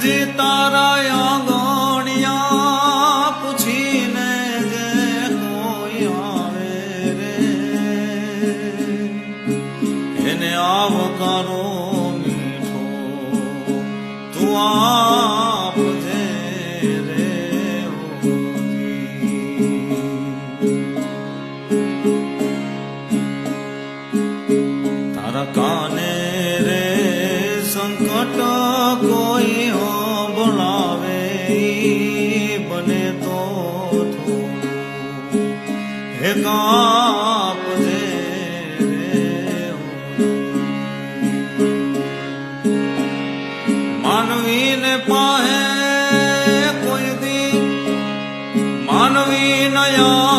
જી તારા આંગણિયા પૂછીને જે કોઈ આવે રે એને આવકારો મીઠો તું આપજે રે તારા કાને રે સંકટ કોઈ બોલાવે બને તો થોડું હે કાપજે રે માનવીને પાહે કોઈ દી માનવી નયા